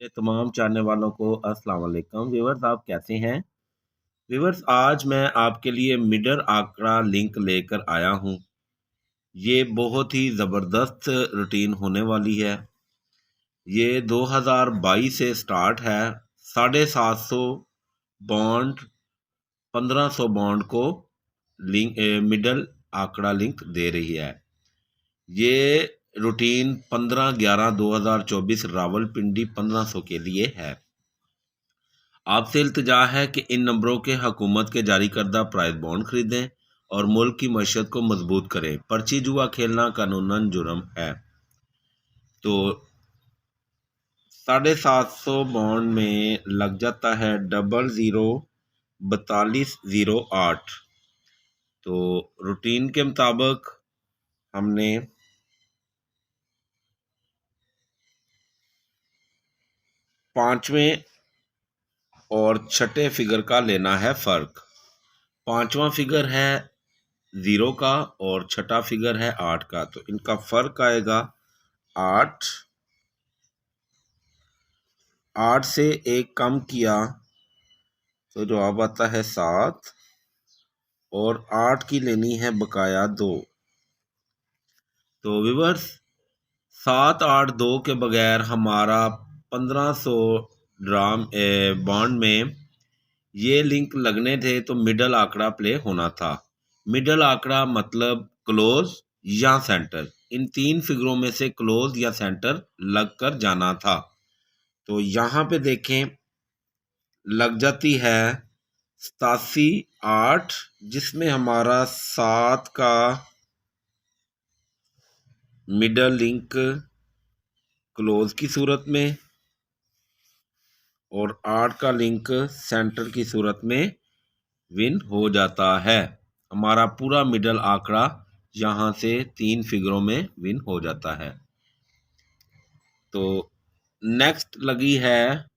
मेरे तमाम चाहने वालों को अस्सलाम वालेकुम। व्यूअर्स, आप कैसे हैं? व्यूअर्स, आज मैं आपके लिए मिडल आंकड़ा लिंक लेकर आया हूं। ये बहुत ही ज़बरदस्त रूटीन होने वाली है। ये 2022 से स्टार्ट है। 750 बॉन्ड, 1500 बॉन्ड को मिडल आंकड़ा लिंक दे रही है। ये रूटीन 15/11/2024 रावलपिंडी 1500 के लिए है। आपसे इल्तिजा है कि इन नंबरों के हुकूमत के जारी करदा प्राइस बॉन्ड खरीदें और मुल्क की मईशत को मजबूत करें। पर्ची जुआ खेलना कानूनन जुर्म है। तो 750 बॉन्ड में लग जाता है 004208। तो रूटीन के मुताबिक हमने पांचवें और छठे फिगर का लेना है फ़र्क। पांचवा फिगर है 0 का और छठा फिगर है 8 का। तो इनका फ़र्क आएगा 8। 8 से 1 कम किया तो जवाब आता है 7 और 8 की लेनी है बकाया 2। तो व्यूअर्स, 782 के बगैर हमारा 1500 ड्राम बॉन्ड में ये लिंक लगने थे तो मिडल आंकड़ा प्ले होना था। मिडल आंकड़ा मतलब क्लोज या सेंटर। इन तीन फिगरों में से क्लोज या सेंटर लग कर जाना था। तो यहाँ पे देखें, लग जाती है 87/8, जिसमें हमारा 7 का मिडल लिंक क्लोज की सूरत में और 8 का लिंक सेंटर की सूरत में विन हो जाता है। हमारा पूरा मिडल आंकड़ा यहाँ से 3 फिगरों में विन हो जाता है। तो नेक्स्ट लगी है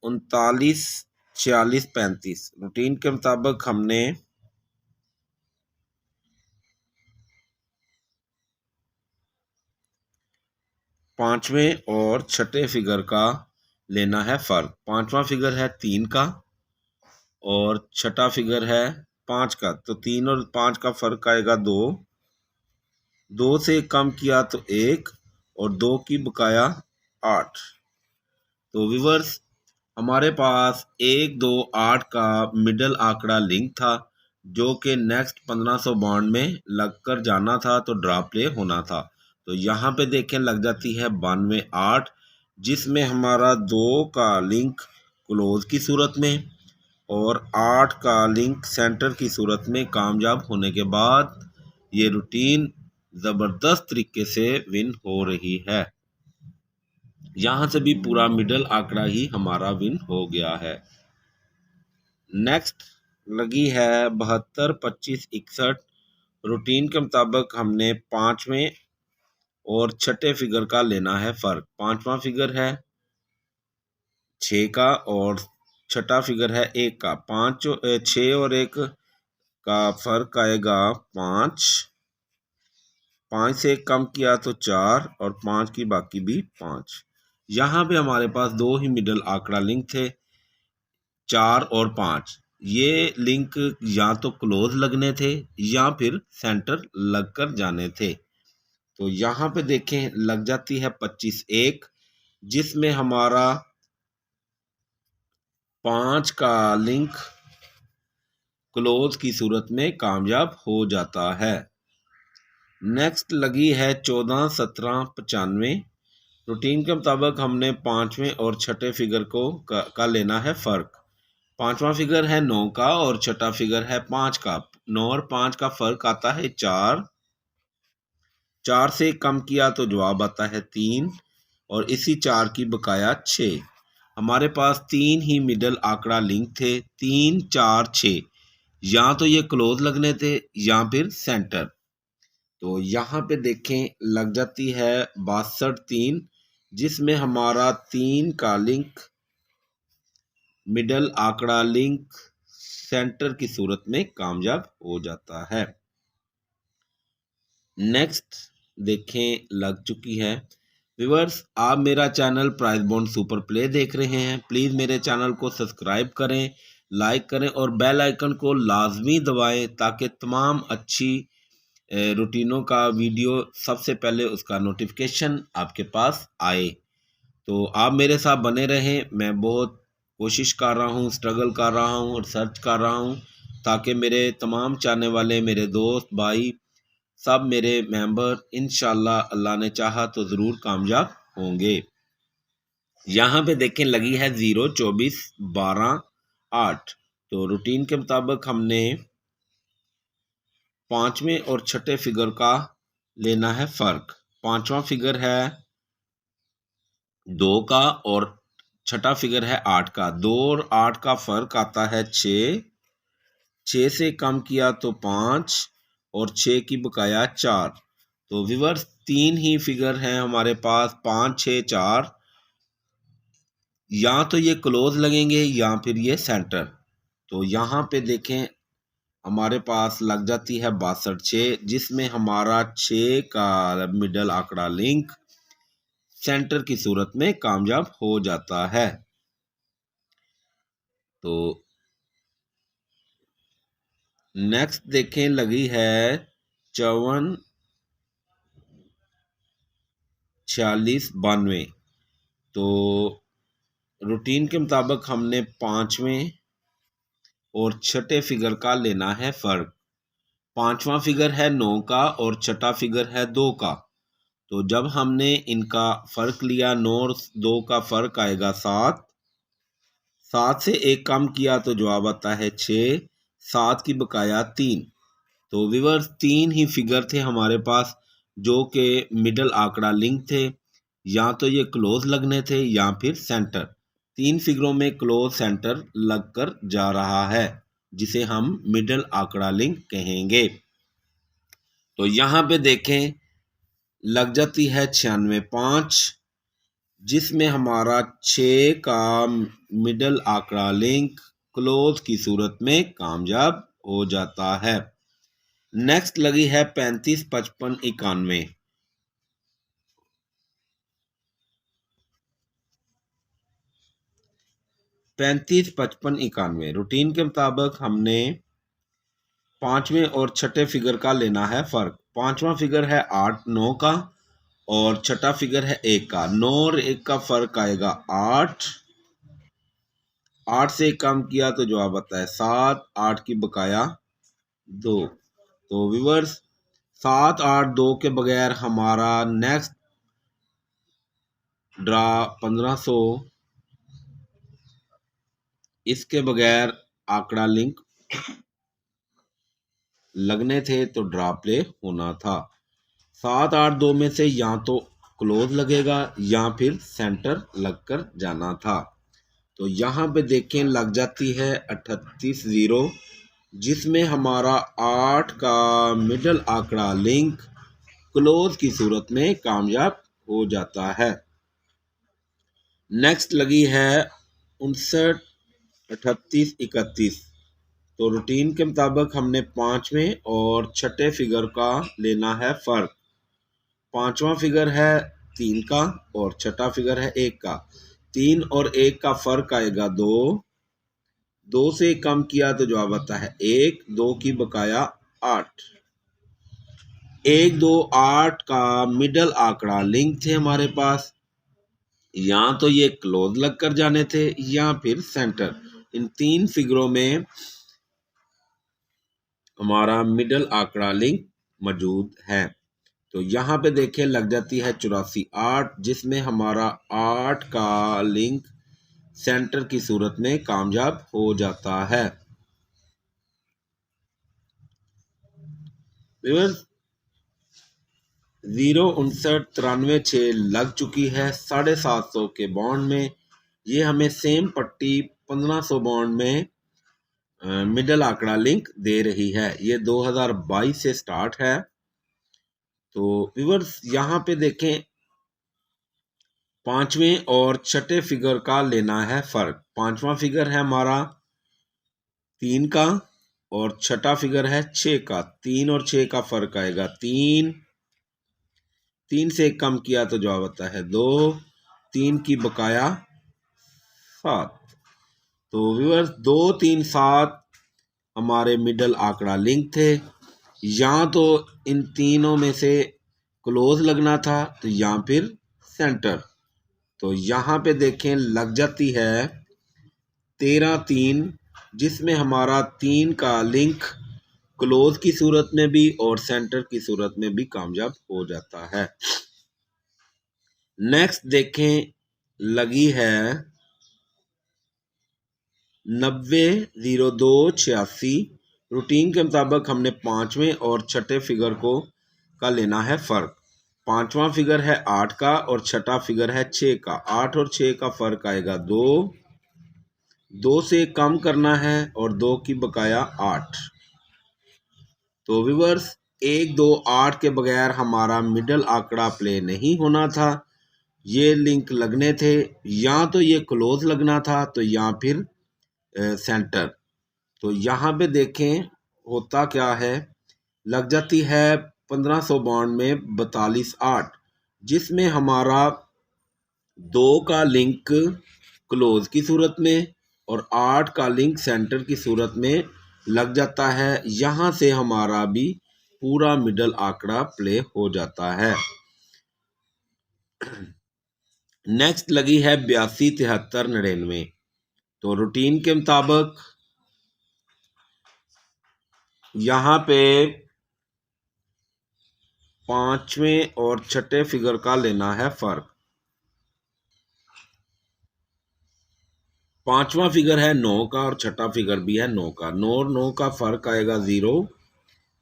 39/46/35। रूटीन के मुताबिक हमने पांचवें और छठे फिगर का लेना है फ़र्क। पांचवा फिगर है 3 का और छठा फिगर है 5 का। तो 3 और 5 का फ़र्क आएगा 2। 2 से कम किया तो 1 और 2 की बकाया 8। तो व्यूअर्स, हमारे पास 1 2 8 का मिडल आंकड़ा लिंक था जो कि नेक्स्ट 1500 बॉन्ड में लग कर जाना था तो ड्रा प्ले होना था। तो यहाँ पे देखें, लग जाती है 92/8, जिसमें हमारा 2 का लिंक क्लोज की सूरत में और 8 का लिंक सेंटर की सूरत में कामयाब होने के बाद ये रूटीन ज़बरदस्त तरीके से विन हो रही है। यहाँ से भी पूरा मिडल आंकड़ा ही हमारा विन हो गया है। नेक्स्ट लगी है 72/25/61। रूटीन के मुताबिक हमने पांचवें और छठे फिगर का लेना है फ़र्क। पांचवा फिगर है 6 का और छठा फिगर है 1 का। 6 और 1 का फ़र्क आएगा 5। 5 से कम किया तो 4 और 5 की बाकी भी 5। यहाँ पे हमारे पास 2 ही मिडल आंकड़ा लिंक थे, 4 और 5। ये लिंक या तो क्लोज लगने थे या फिर सेंटर लग कर जाने थे। तो यहाँ पे देखें, लग जाती है 25/1, जिसमें हमारा 5 का लिंक क्लोज की सूरत में कामयाब हो जाता है। नेक्स्ट लगी है 14/17/95। रूटीन के मुताबिक हमने पांचवें और छठे फिगर का लेना है फ़र्क। पांचवा फिगर है 9 का और छठा फिगर है 5 का। 9 और 5 का फ़र्क आता है 4। 4 से कम किया तो जवाब आता है 3 और इसी 4 की बकाया 6। हमारे पास 3 ही मिडल आंकड़ा लिंक थे, 3 4 6। या तो ये क्लोज लगने थे या फिर सेंटर। तो यहाँ पे देखें, लग जाती है 62/3, जिसमें हमारा 3 का लिंक मिडल आंकड़ा लिंक सेंटर की सूरत में कामयाब हो जाता है। नेक्स्ट देखें, लग चुकी है व्यूअर्स, आप मेरा channel price bond super play देख रहे हैं। प्लीज़ मेरे चैनल को सब्सक्राइब करें, लाइक करें और बेल आइकन को लाजमी दबाएं ताकि तमाम अच्छी रूटीनों का वीडियो सबसे पहले उसका नोटिफिकेशन आपके पास आए। तो आप मेरे साथ बने रहें। मैं बहुत कोशिश कर रहा हूँ, स्ट्रगल कर रहा हूँ और सर्च कर रहा हूँ ताकि मेरे तमाम चाहने वाले, मेरे दोस्त भाई, सब मेरे मेंबर इंशाल्लाह अल्लाह ने चाहा तो ज़रूर कामयाब होंगे। यहाँ पे देखें लगी है 0, 24, 12, 8। तो रूटीन के मुताबिक हमने पांचवें और छठे फिगर का लेना है फ़र्क। पांचवा फिगर है 2 का और छठा फिगर है 8 का। 2 और 8 का फ़र्क आता है 6। 6 से कम किया तो 5 और 6 की बकाया 4। तो व्यूअर्स, 3 ही फिगर हैं हमारे पास, 5, 6, 4। या तो ये क्लोज लगेंगे या फिर ये सेंटर। तो यहाँ पे देखें हमारे पास लग जाती है 62, 6, जिसमें हमारा 6 का मिडल आंकड़ा लिंक सेंटर की सूरत में कामयाब हो जाता है। तो नेक्स्ट देखें लगी है 54, 46, 92। तो रूटीन के मुताबिक हमने पांचवें और छठे फिगर का लेना है फ़र्क। पांचवा फिगर है 9 का और छठा फिगर है 2 का। तो जब हमने इनका फ़र्क लिया, 9 और 2 का फ़र्क आएगा 7। 7 से 1 कम किया तो जवाब आता है 6। 7 की बकाया 3। तो व्यूअर्स, 3 ही फिगर थे हमारे पास जो कि मिडल आंकड़ा लिंक थे। या तो ये क्लोज लगने थे या फिर सेंटर। 3 फिगरों में क्लोज सेंटर लगकर जा रहा है जिसे हम मिडल आंकड़ा लिंक कहेंगे। तो यहाँ पे देखें लग जाती है 96, 5, जिसमें हमारा 6 का मिडल आंकड़ा लिंक क्लोज की सूरत में कामयाब हो जाता है। नेक्स्ट लगी है 35, 55, 91। 35, 55, 91 रूटीन के मुताबिक हमने पांचवें और छठे फिगर का लेना है फ़र्क। पांचवा फिगर है 8, 9 का और छठा फिगर है 1 का। 9 और 1 का फ़र्क आएगा 8। 8 से कम किया तो जवाब आता है 7। 8 की बकाया 2। तो व्यूअर्स, 7, 8, 2 के बगैर हमारा नेक्स्ट ड्रा 1500, इसके बगैर आंकड़ा लिंक लगने थे तो ड्रा प्ले होना था। 7, 8, 2 में से या तो क्लोज लगेगा या फिर सेंटर लगकर जाना था। तो यहाँ पे देखें लग जाती है 38, 0, जिसमें हमारा 8 का मिडल आंकड़ा लिंक क्लोज की सूरत में कामयाब हो जाता है। नेक्स्ट लगी है 59, 38, 31। तो रूटीन के मुताबिक हमने पांचवें और छठे फिगर का लेना है फ़र्क। पांचवा फिगर है 3 का और छठा फिगर है 1 का। 3 और 1 का फ़र्क आएगा 2। 2 से कम किया तो जवाब आता है 1। 2 की बकाया 8। 1, 2, 8 का मिडल आंकड़ा लिंक थे हमारे पास। या तो ये क्लोज लग कर जाने थे या फिर सेंटर। इन 3 फिगरों में हमारा मिडल आंकड़ा लिंक मौजूद है। तो यहाँ पे देखें लग जाती है 84, 8, जिसमें हमारा 8 का लिंक सेंटर की सूरत में कामयाब हो जाता है। 0, 59, 93, 6 लग चुकी है 750 के बॉन्ड में। ये हमें सेम पट्टी 1500 बॉन्ड में मिडल आंकड़ा लिंक दे रही है। ये 2022 से स्टार्ट है। तो व्यूअर्स, यहाँ पे देखें पांचवें और छठे फिगर का लेना है फ़र्क। पांचवा फिगर है हमारा 3 का और छठा फिगर है 6 का। 3 और 6 का फ़र्क आएगा 3। 3 से 1 कम किया तो जवाब आता है 2, 3 की बकाया 7। तो व्यूअर्स 2, 3, 7 हमारे मिडल आंकड़ा लिंक थे। यहाँ तो इन तीनों में से क्लोज लगना था तो यहाँ फिर सेंटर। तो यहाँ पे देखें लग जाती है 13, 3, जिसमें हमारा 3 का लिंक क्लोज की सूरत में भी और सेंटर की सूरत में भी कामयाब हो जाता है। नेक्स्ट देखें लगी है 90, 02, 86। रूटीन के मुताबिक हमने पांचवें और छठे फिगर का लेना है फर्क। पांचवा फिगर है 8 का और छठा फिगर है 6 का। 8 और 6 का फर्क आएगा 2, 2 से कम करना है और 2 की बकाया 8। तो व्यूअर्स 1, 2, 8 के बगैर हमारा मिडल आंकड़ा प्ले नहीं होना था। ये लिंक लगने थे, या तो ये क्लोज लगना था तो या फिर सेंटर। तो यहाँ पे देखें होता क्या है, लग जाती है 1500 बॉन्ड में 42, 8, जिसमें हमारा 2 का लिंक क्लोज की सूरत में और 8 का लिंक सेंटर की सूरत में लग जाता है। यहाँ से हमारा भी पूरा मिडल आंकड़ा प्ले हो जाता है। नेक्स्ट लगी है 82, 73, 99। तो रूटीन के मुताबिक यहाँ पे पांचवें और छठे फिगर का लेना है फर्क। पांचवा फिगर है 9 का और छठा फिगर भी है 9 का। 9 और 9 का फर्क आएगा 0,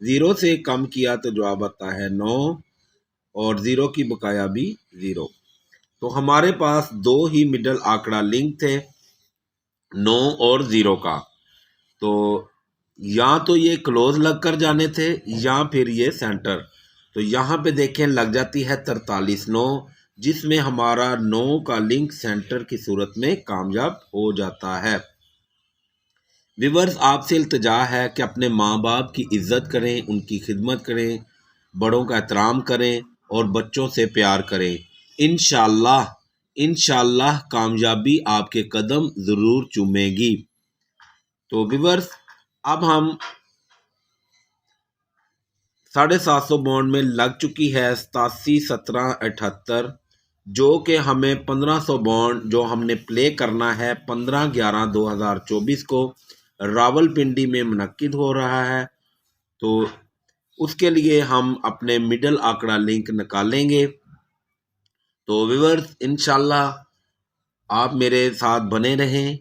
0 से कम किया तो जवाब आता है 9 और 0 की बकाया भी 0। तो हमारे पास 2 ही मिडल आंकड़ा लिंक थे, 9 और 0 का। तो या तो ये क्लोज लग कर जाने थे या फिर ये सेंटर। तो यहाँ पे देखें लग जाती है 43, 9, जिसमें हमारा 9 का लिंक सेंटर की सूरत में कामयाब हो जाता है। व्यूअर्स आपसे इल्तिजा है कि अपने माँ बाप की इज्जत करें, उनकी खिदमत करें, बड़ों का एहतराम करें और बच्चों से प्यार करें। इंशाल्लाह कामयाबी आपके कदम ज़रूर चूमेगी। तो व्यूअर्स अब हम 750 बॉन्ड में लग चुकी है 87, 17, 78, जो कि हमें 1500 बॉन्ड जो हमने प्ले करना है 15/11/2024 को रावलपिंडी में मुनक्किद हो रहा है। तो उसके लिए हम अपने मिडल आंकड़ा लिंक निकालेंगे। तो व्यूअर्स इंशाल्लाह आप मेरे साथ बने रहें।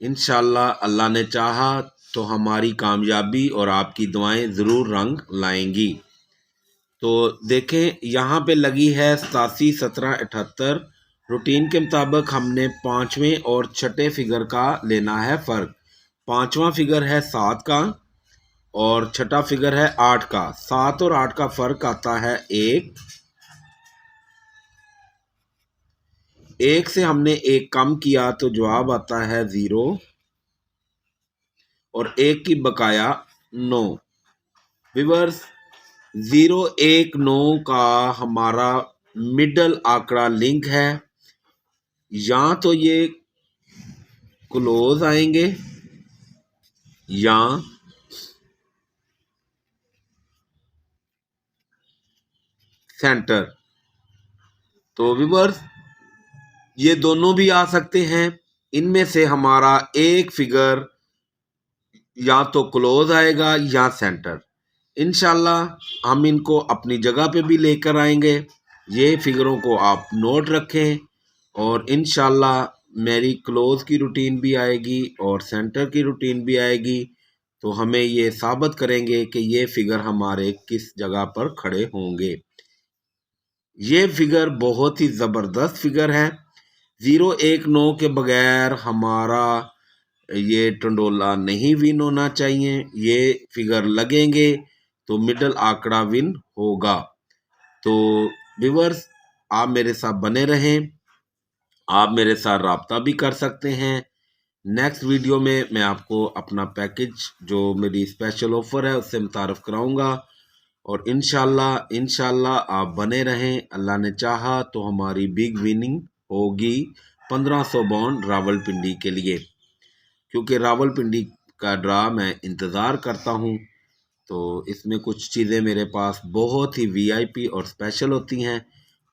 इंशाल्लाह अल्लाह ने चाहा तो हमारी कामयाबी और आपकी दुआएं ज़रूर रंग लाएंगी। तो देखें यहाँ पे लगी है 87, 17, 78। रूटीन के मुताबिक हमने पांचवें और छठे फिगर का लेना है फर्क। पांचवा फिगर है 7 का और छठा फिगर है 8 का। 7 और 8 का फर्क आता है 1, 1 से हमने 1 कम किया तो जवाब आता है 0 और 1 की बकाया 9। व्यूअर्स 0, 1, 9 का हमारा मिडल आंकड़ा लिंक है, या तो ये क्लोज आएंगे या सेंटर। तो व्यूअर्स ये दोनों भी आ सकते हैं। इनमें से हमारा एक फिगर या तो क्लोज आएगा या सेंटर। इंशाल्लाह हम इनको अपनी जगह पे भी लेकर आएंगे। ये फिगरों को आप नोट रखें और इंशाल्लाह मेरी क्लोज की रूटीन भी आएगी और सेंटर की रूटीन भी आएगी। तो हमें ये साबित करेंगे कि ये फिगर हमारे किस जगह पर खड़े होंगे। ये फिगर बहुत ही ज़बरदस्त फिगर है। 0, 1, 9 के बगैर हमारा ये टंडोला नहीं विन होना चाहिए। ये फिगर लगेंगे तो मिडल आंकड़ा विन होगा। तो व्यूअर्स आप मेरे साथ बने रहें, आप मेरे साथ रब्ता भी कर सकते हैं। नेक्स्ट वीडियो में मैं आपको अपना पैकेज जो मेरी स्पेशल ऑफर है उससे मुतारफ़ कराऊंगा और इंशाल्लाह आप बने रहें। अल्लाह ने चाहा तो हमारी बिग विनिंग होगी 1500 बॉन्ड रावलपिंडी के लिए, क्योंकि रावलपिंडी का ड्रा मैं इंतज़ार करता हूँ। तो इसमें कुछ चीज़ें मेरे पास बहुत ही वीआईपी और स्पेशल होती हैं।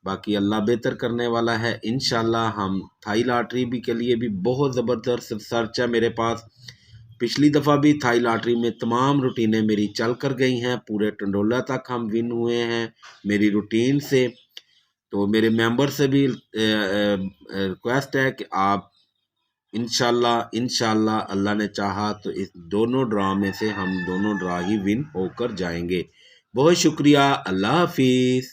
बाकी अल्लाह बेहतर करने वाला है। इंशाल्लाह हम थाई लॉटरी भी के लिए भी बहुत ज़बरदस्त सर्च है मेरे पास। पिछली दफ़ा भी थाई लॉटरी में तमाम रूटीनें मेरी चल कर गई हैं, पूरे टंडोला तक हम विन हुए हैं मेरी रूटीन से। तो मेरे मेंबर से भी रिक्वेस्ट है कि आप इंशाल्लाह अल्लाह ने चाहा तो इस दोनों ड्रा में से हम दोनों ड्रा ही विन होकर जाएंगे। बहुत शुक्रिया। अल्लाह हाफिज़।